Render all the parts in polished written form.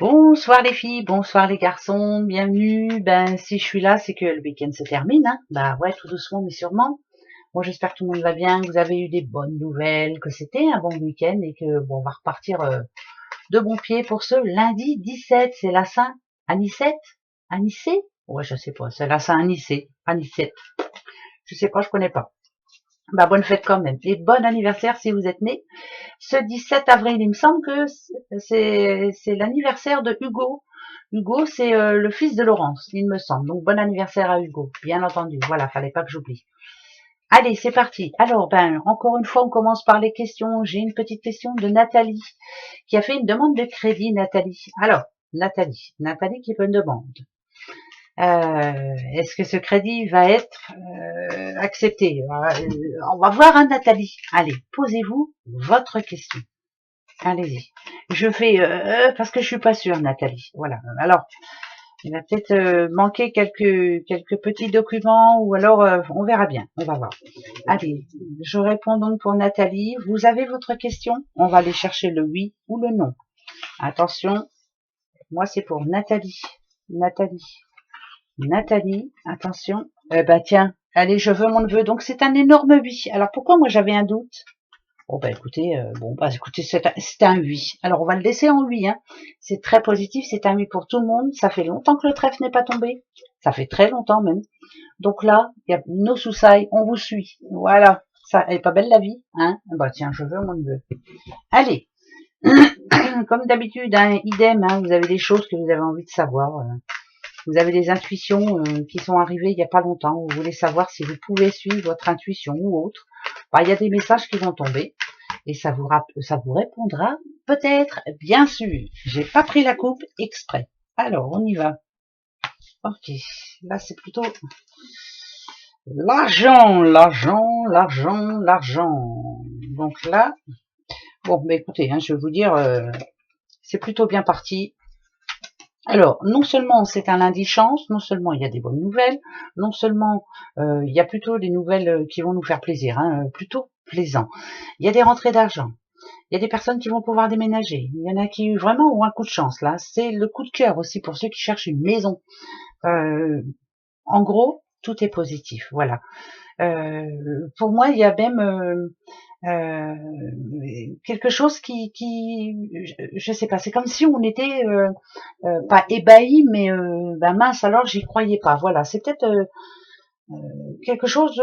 Bonsoir les filles, bonsoir les garçons, bienvenue. Ben si je suis là, c'est que le week-end se termine, hein. Bah ouais, tout doucement mais sûrement. Bon, j'espère que tout le monde va bien, que vous avez eu des bonnes nouvelles, que c'était un bon week-end et que bon, on va repartir de bon pied pour ce lundi 17. C'est la Saint Anicette, Anicet. Ouais, je sais pas, c'est la Saint Anicet, Anicette. Je sais pas, je connais pas. Bah bonne fête quand même et bon anniversaire si vous êtes né ce 17 avril. Il me semble que c'est l'anniversaire de Hugo. Hugo, c'est le fils de Laurence, il me semble. Donc bon anniversaire à Hugo, bien entendu. Voilà, fallait pas que j'oublie. Allez, c'est parti. Alors, ben, encore une fois, on commence par les questions. J'ai une petite question de Nathalie, qui a fait une demande de crédit, Nathalie. Alors, Nathalie qui fait une demande. Est-ce que ce crédit va être accepté? On va voir, hein, Nathalie. Allez, posez-vous votre question. Allez-y. Je fais parce que je suis pas sûre, Nathalie. Voilà. Alors, il va peut-être manquer quelques petits documents ou alors on verra bien. On va voir. Allez, je réponds donc pour Nathalie. Vous avez votre question? On va aller chercher le oui ou le non. Attention, moi c'est pour Nathalie. Nathalie, attention. Bah tiens, allez, je veux mon neveu. Donc c'est un énorme oui. Alors pourquoi moi j'avais un doute? Oh bah écoutez, écoutez, c'est un oui. Alors on va le laisser en oui, hein. C'est très positif, c'est un oui pour tout le monde. Ça fait longtemps que le trèfle n'est pas tombé. Ça fait très longtemps même. Donc là, il y a nos soussailles, on vous suit. Voilà. Ça, elle est pas belle la vie, hein? Bah tiens, je veux mon neveu. Allez. Comme d'habitude, hein, idem, hein, vous avez des choses que vous avez envie de savoir. Vous avez des intuitions qui sont arrivées il n'y a pas longtemps. Vous voulez savoir si vous pouvez suivre votre intuition ou autre. Bah, il y a des messages qui vont tomber et ça vous répondra peut-être, bien sûr. J'ai pas pris la coupe exprès. Alors, on y va. Ok, là c'est plutôt l'argent. Donc là, bon, bah écoutez, hein, je vais vous dire, c'est plutôt bien parti. Alors, non seulement c'est un lundi chance, non seulement il y a des bonnes nouvelles, non seulement il y a plutôt des nouvelles qui vont nous faire plaisir, hein, plutôt plaisant. Il y a des rentrées d'argent, il y a des personnes qui vont pouvoir déménager, il y en a qui vraiment ont un coup de chance là, c'est le coup de cœur aussi pour ceux qui cherchent une maison. En gros, tout est positif, voilà. Pour moi, il y a même quelque chose je sais pas, c'est comme si on était pas ébahi, mais ben mince, alors j'y croyais pas. Voilà, c'est peut-être quelque chose,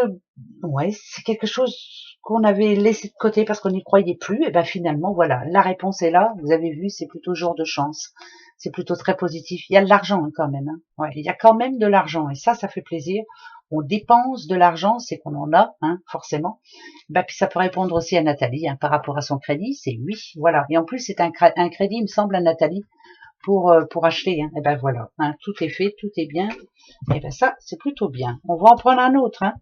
ouais, c'est quelque chose qu'on avait laissé de côté parce qu'on n'y croyait plus. Et ben finalement, voilà, la réponse est là. Vous avez vu, c'est plutôt jour de chance. C'est plutôt très positif. Il y a de l'argent hein, quand même. Hein. Ouais, il y a quand même de l'argent et ça fait plaisir. On dépense de l'argent, c'est qu'on en a, hein, forcément. Bah, puis ça peut répondre aussi à Nathalie hein, par rapport à son crédit, c'est oui, voilà. Et en plus, c'est un crédit, il me semble, à Nathalie pour acheter. Hein. Et ben voilà, hein, tout est fait, tout est bien. Et ben ça, c'est plutôt bien. On va en prendre un autre. Hein.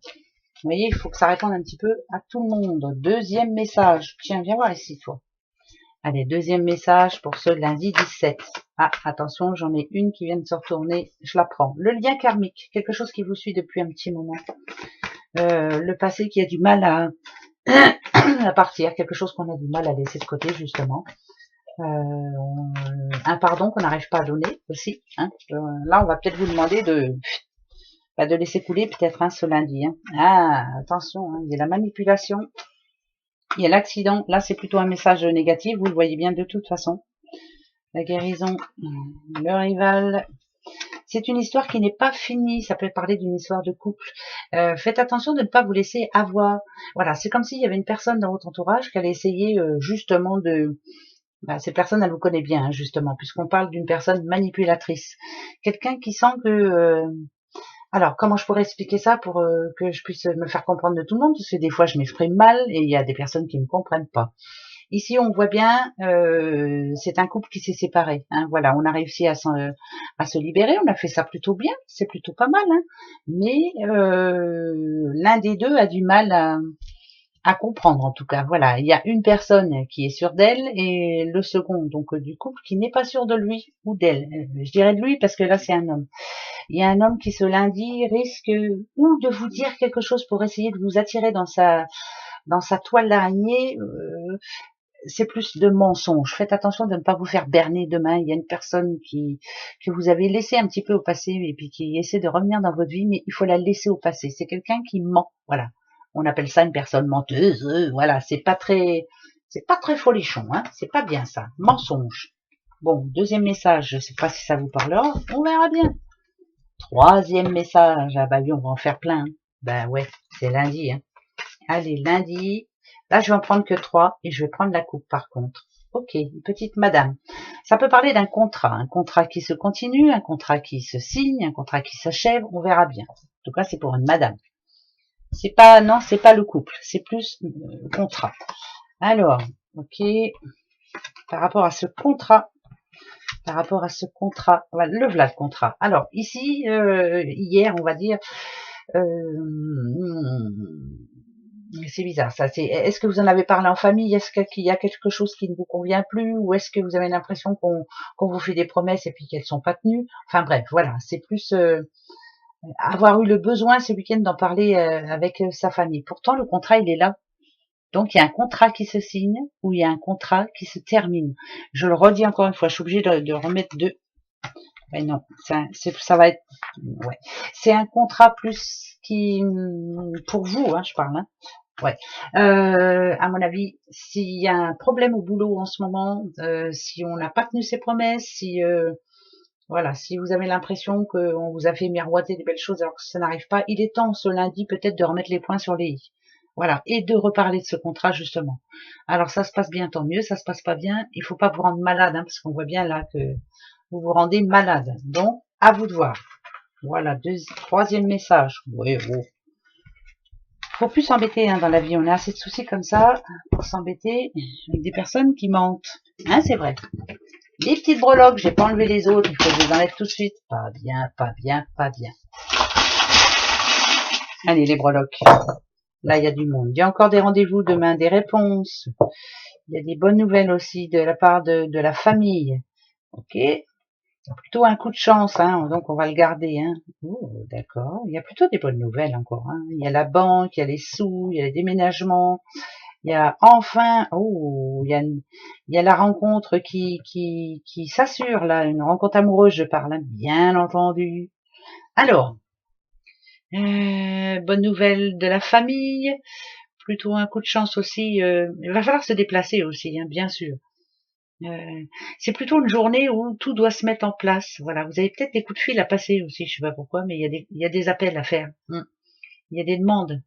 Vous voyez, il faut que ça réponde un petit peu à tout le monde. Deuxième message. Tiens, viens voir ici, toi. Allez, deuxième message pour ce lundi 17. Ah, attention, j'en ai une qui vient de se retourner. Je la prends. Le lien karmique, quelque chose qui vous suit depuis un petit moment. Le passé qui a du mal à partir, quelque chose qu'on a du mal à laisser de côté, justement. Un pardon qu'on n'arrive pas à donner aussi. Hein. Là, on va peut-être vous demander de laisser couler peut-être hein, ce lundi. Hein. Ah, attention, hein, il y a la manipulation, il y a l'accident. Là, c'est plutôt un message négatif, vous le voyez bien de toute façon. La guérison, le rival. C'est une histoire qui n'est pas finie, ça peut parler d'une histoire de couple. Faites attention de ne pas vous laisser avoir. Voilà, c'est comme s'il y avait une personne dans votre entourage qui allait essayer justement de... Bah, cette personne, elle vous connaît bien, hein, justement, puisqu'on parle d'une personne manipulatrice. Quelqu'un qui sent que... Alors, comment je pourrais expliquer ça pour que je puisse me faire comprendre de tout le monde? Parce que des fois, je m'exprime mal et il y a des personnes qui ne me comprennent pas. Ici, on voit bien, c'est un couple qui s'est séparé. Hein, voilà, on a réussi à se libérer, on a fait ça plutôt bien, c'est plutôt pas mal. Hein, mais l'un des deux a du mal à comprendre, en tout cas. Voilà, il y a une personne qui est sûre d'elle et le second, donc du couple, qui n'est pas sûr de lui ou d'elle. Je dirais de lui parce que là, c'est un homme. Il y a un homme qui, ce lundi, risque ou de vous dire quelque chose pour essayer de vous attirer dans sa toile d'araignée. c'est plus de mensonges. Faites attention de ne pas vous faire berner demain. Il y a une personne que vous avez laissé un petit peu au passé et puis qui essaie de revenir dans votre vie, mais il faut la laisser au passé. C'est quelqu'un qui ment. Voilà. On appelle ça une personne menteuse. Voilà. C'est pas très folichon, hein. C'est pas bien ça. Mensonge. Bon, deuxième message. Je sais pas si ça vous parlera. On verra bien. Troisième message. Ah bah oui, on va en faire plein. Hein. Ben ouais, c'est lundi, hein. Allez, lundi. Là, je vais en prendre que 3 et je vais prendre la coupe par contre. Ok, petite madame. Ça peut parler d'un contrat. Un contrat qui se continue, un contrat qui se signe, un contrat qui s'achève. On verra bien. En tout cas, c'est pour une madame. C'est pas, non, c'est pas le couple. C'est plus le contrat. Alors, ok. Par rapport à ce contrat, voilà, le voilà le contrat. Alors, ici, hier, on va dire, c'est bizarre ça. Est-ce que vous en avez parlé en famille? Est-ce qu'il y a quelque chose qui ne vous convient plus? Ou est-ce que vous avez l'impression qu'on vous fait des promesses et puis qu'elles sont pas tenues? Enfin bref, voilà. C'est plus avoir eu le besoin ce week-end d'en parler avec sa famille. Pourtant, le contrat, il est là. Donc, il y a un contrat qui se signe ou il y a un contrat qui se termine. Je le redis encore une fois. Je suis obligée de remettre deux. Mais non, ça va être... Ouais. C'est un contrat plus qui... Pour vous, hein, je parle. Hein. Ouais. À mon avis, s'il y a un problème au boulot en ce moment, si on n'a pas tenu ses promesses, si voilà, si vous avez l'impression qu'on vous a fait miroiter des belles choses alors que ça n'arrive pas, il est temps ce lundi peut-être de remettre les points sur les i. Voilà, et de reparler de ce contrat justement. Alors ça se passe bien, tant mieux. Ça se passe pas bien, il faut pas vous rendre malade, hein, parce qu'on voit bien là que vous vous rendez malade. Donc à vous de voir. Voilà, troisième message. Oui, bon. Faut plus s'embêter hein, dans la vie. On a assez de soucis comme ça pour s'embêter avec des personnes qui mentent. Hein, c'est vrai. Les petites breloques, j'ai pas enlevé les autres. Il faut que je les enlève tout de suite. Pas bien, pas bien, pas bien. Allez, les breloques. Là, il y a du monde. Il y a encore des rendez-vous demain, des réponses. Il y a des bonnes nouvelles aussi de la part de la famille. Ok. Plutôt un coup de chance, hein, donc on va le garder. Hein. Oh, d'accord. Il y a plutôt des bonnes nouvelles encore. Hein. Il y a la banque, il y a les sous, il y a les déménagements. Il y a enfin, il y a la rencontre qui s'assure là, une rencontre amoureuse, je parle, hein, bien entendu. Alors, bonne nouvelle de la famille, plutôt un coup de chance aussi. Il va falloir se déplacer aussi, hein, bien sûr. C'est plutôt une journée où tout doit se mettre en place. Voilà, vous avez peut-être des coups de fil à passer aussi, je sais pas pourquoi, mais il y a des appels à faire. Il y a des demandes.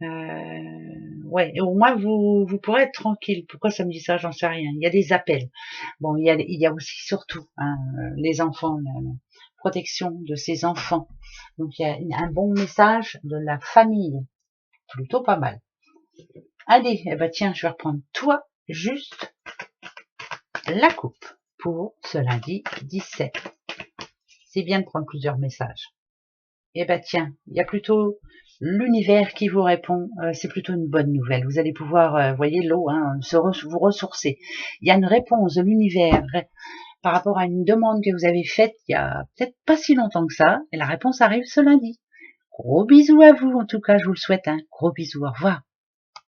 Ouais, et au moins vous pourrez être tranquille. Pourquoi ça me dit ça, j'en sais rien. Il y a des appels. Bon, il y a aussi surtout hein, les enfants, la protection de ces enfants. Donc il y a un bon message de la famille, plutôt pas mal. Allez, eh ben tiens, je vais reprendre toi juste la coupe pour ce lundi 17. C'est bien de prendre plusieurs messages. Eh ben tiens, il y a plutôt l'univers qui vous répond. C'est plutôt une bonne nouvelle. Vous allez pouvoir, voyez l'eau, hein, vous ressourcer. Il y a une réponse de l'univers par rapport à une demande que vous avez faite il y a peut-être pas si longtemps que ça. Et la réponse arrive ce lundi. Gros bisous à vous, en tout cas, je vous le souhaite. Hein. Gros bisous, au revoir.